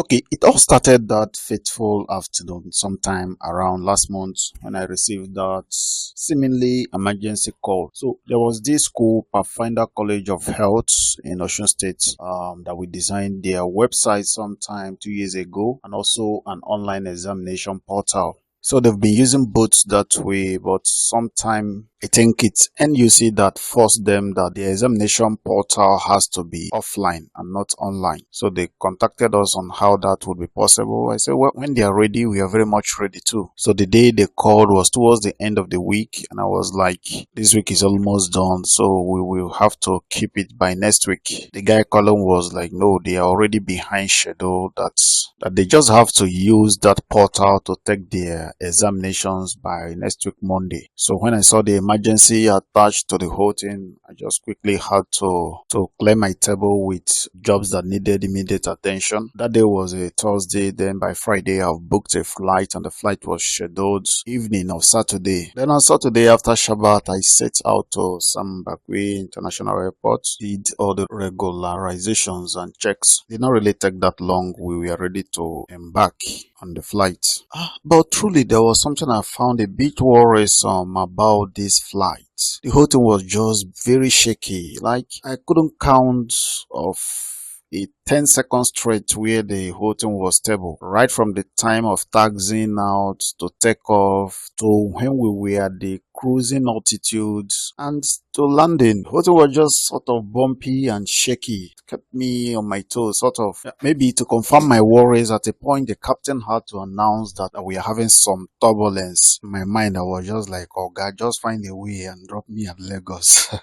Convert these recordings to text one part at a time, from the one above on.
Okay, it all started that fateful afternoon, sometime around last month, when I received that seemingly emergency call. So there was this school, Pathfinder College of Health in Osun State, that we designed their website sometime 2 years ago, and also an online examination portal. So they've been using both that way, but sometime I think it's NUC that forced them that the examination portal has to be offline and not online. So they contacted us on how that would be possible. I said, well, when they are ready, we are very much ready too. So the day they called was towards the end of the week, and I was like, this week is almost done, so we will have to keep it by next week. The guy calling was like, no, they are already behind schedule. That they just have to use that portal to take their examinations by next week Monday. So when I saw the emergency attached to the whole thing, I just quickly had to clear my table with jobs that needed immediate attention. That day was a Thursday. Then by Friday I've booked a flight, and the flight was scheduled evening of Saturday. Then on Saturday after Shabbat, I set out to Sam Bakwe International Airport, did all the regularizations and checks. Did not really take that long. We were ready to embark on the flight. But truly there was something I found a bit worrisome about this flight. The whole thing was just very shaky. Like I couldn't count of a 10-second stretch where the whole thing was stable. Right from the time of taxiing out to takeoff to when we were at the cruising altitude and to landing. The whole thing was just sort of bumpy and shaky. It kept me on my toes, sort of. Maybe to confirm my worries, at a point the captain had to announce that we are having some turbulence. In my mind, I was just like, oh God, just find a way and drop me at Lagos.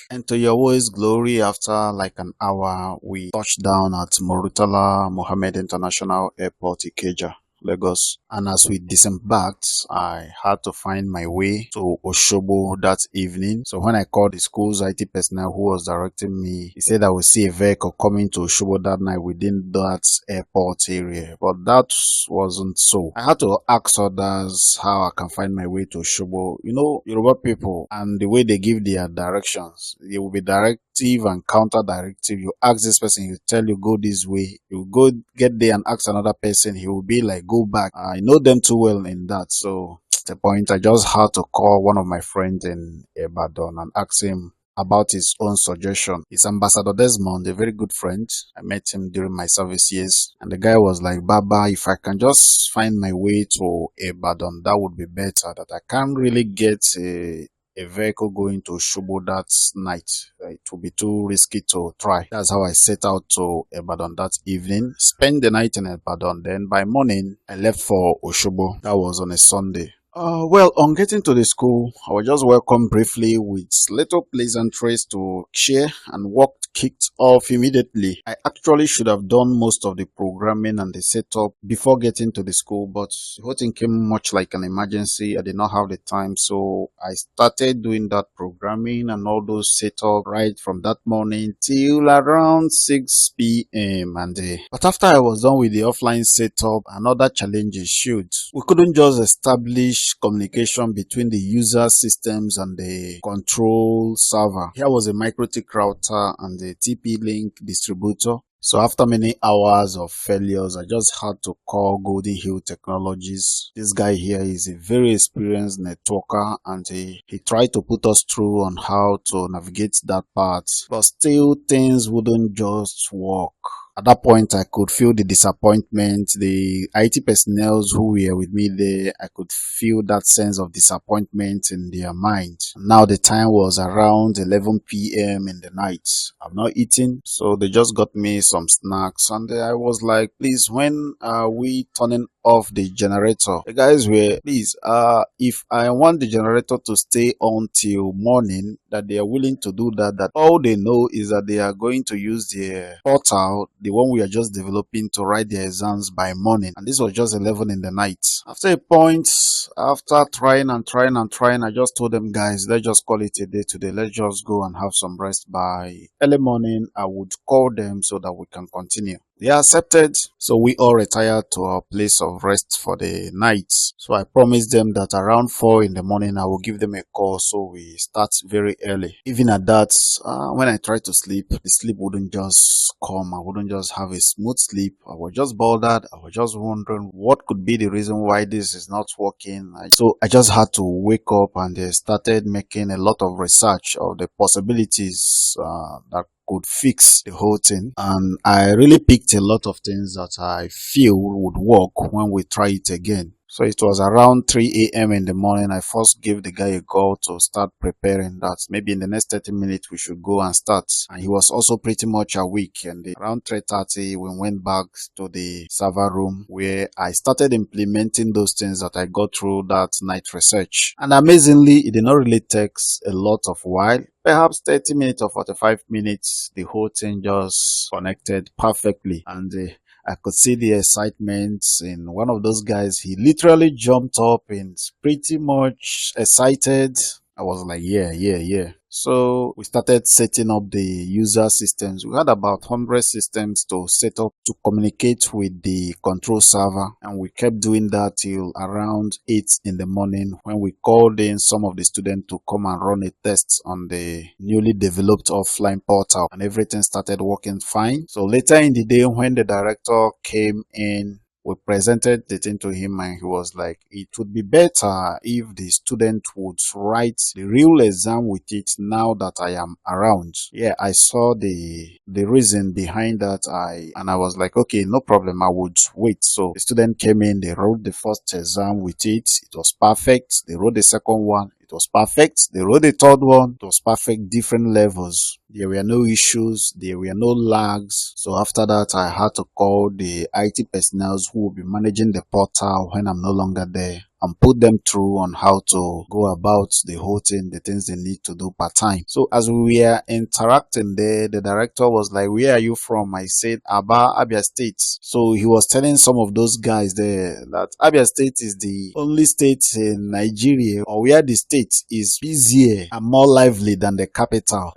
And to your always glory, after like an hour, we touched down at Murtala Mohammed International Airport, Ikeja, Lagos. And as we disembarked, I had to find my way to Oshobo that evening. So when I called the school's IT personnel who was directing me, he said I would see a vehicle coming to Oshobo that night within that airport area. But that wasn't so. I had to ask others how I can find my way to Oshobo. You know, Yoruba people and the way they give their directions, it will be directive and counter directive. You ask this person, he'll tell you go this way. You go get there and ask another person, he will be like go back. I know them too well in that. So at the point, I just had to call one of my friends in Ibadan and ask him about his own suggestion. It's Ambassador Desmond, a very good friend. I met him during my service years, and the guy was like, Baba, if I can just find my way to Ibadan, that would be better. That I can't really get a vehicle going to Shubo that night. It would be too risky to try. That's how I set out to Ibadan that evening. Spend the night in Ibadan. Then by morning, I left for Oshobo. That was on a Sunday. Well, on getting to the school, I was just welcomed briefly with little pleasantries to share, and work kicked off immediately. I actually should have done most of the programming and the setup before getting to the school, but the whole thing came much like an emergency. I did not have the time, so I started doing that programming and all those setup right from that morning till around 6 p.m. But after I was done with the offline setup, another challenge ensued. We couldn't just establish communication between the user systems and the control server. Here was a MikroTik router and the TP-Link distributor. So after many hours of failures, I just had to call Golden Hill Technologies. This guy here is a very experienced networker, and he tried to put us through on how to navigate that part. But still, things wouldn't just work. At that point, I could feel the disappointment. The IT personnel who were with me there, I could feel that sense of disappointment in their mind. Now the time was around 11 p.m. in the night. I've not eaten, so they just got me some snacks, and I was like, please, when are we turning off the generator? The guys were, please, if I want the generator to stay on till morning, that they are willing to do that. That all they know is that they are going to use the portal, the one we are just developing, to write their exams by morning. And this was just 11 in the night. After a point, after trying, I just told them, guys, let's just call it a day today. Let's just go and have some rest. By early morning, I would call them so that we can continue. They accepted, so we all retired to our place of rest for the night. So I promised them that around 4 in the morning I will give them a call, so we start very early. Even at that, when I tried to sleep, the sleep wouldn't just come. I wouldn't just have a smooth sleep. I was just bothered. I was just wondering what could be the reason why this is not working. So I just had to wake up and started making a lot of research of the possibilities that could fix the whole thing. And I really picked a lot of things that I feel would work when we try it again. So it was around 3 a.m. in the morning. I first gave the guy a call to start preparing that maybe in the next 30 minutes we should go and start. And he was also pretty much awake. And around 3:30 we went back to the server room where I started implementing those things that I got through that night research. And amazingly, it did not really take a lot of while. Perhaps 30 minutes or 45 minutes, the whole thing just connected perfectly. And I could see the excitement in one of those guys. He literally jumped up and pretty much excited. I was like, yeah, yeah, yeah. So we started setting up the user systems. We had about 100 systems to set up to communicate with the control server. And we kept doing that till around 8 in the morning when we called in some of the students to come and run a test on the newly developed offline portal. And everything started working fine. So later in the day when the director came in, we presented the thing to him and he was like, it would be better if the student would write the real exam with it now that I am around. Yeah, I saw the reason behind that. And I was like, okay, no problem, I would wait. So the student came in, they wrote the first exam with it. It was perfect. They wrote the second one. It was perfect. They wrote the third one. It was perfect, different levels. There were no issues. There were no lags. So after that, I had to call the IT personnel who will be managing the portal when I'm no longer there and put them through on how to go about the whole thing, the things they need to do part time. So as we were interacting there, the director was like, where are you from? I said, Aba, Abia State. So he was telling some of those guys there that Abia State is the only state in Nigeria or where the state is busier and more lively than the capital.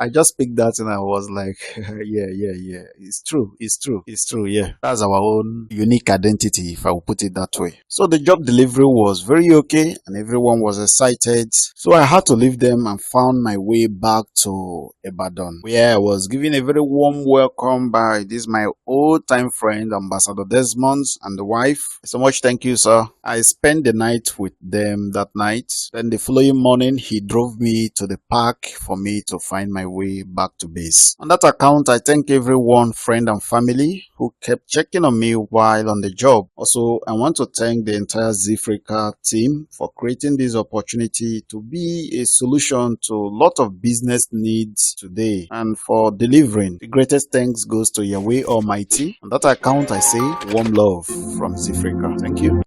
I just picked that and I was like, yeah. It's true. It's true. Yeah. That's our own unique identity, if I will put it that way. So the job delivery was very okay and everyone was excited. So I had to leave them and found my way back to Ibadan, where I was given a very warm welcome by this my old time friend, Ambassador Desmond, and the wife. So much thank you, sir. I spent the night with them that night. Then the following morning, he drove me to the park for me to find my way back to base. On that account, I thank everyone, friend and family, who kept checking on me while on the job. Also, I want to thank the entire Zifrica team for creating this opportunity to be a solution to a lot of business needs today and for delivering. The greatest thanks goes to Yahweh Almighty. On that account, I say warm love from Zifrica. Thank you.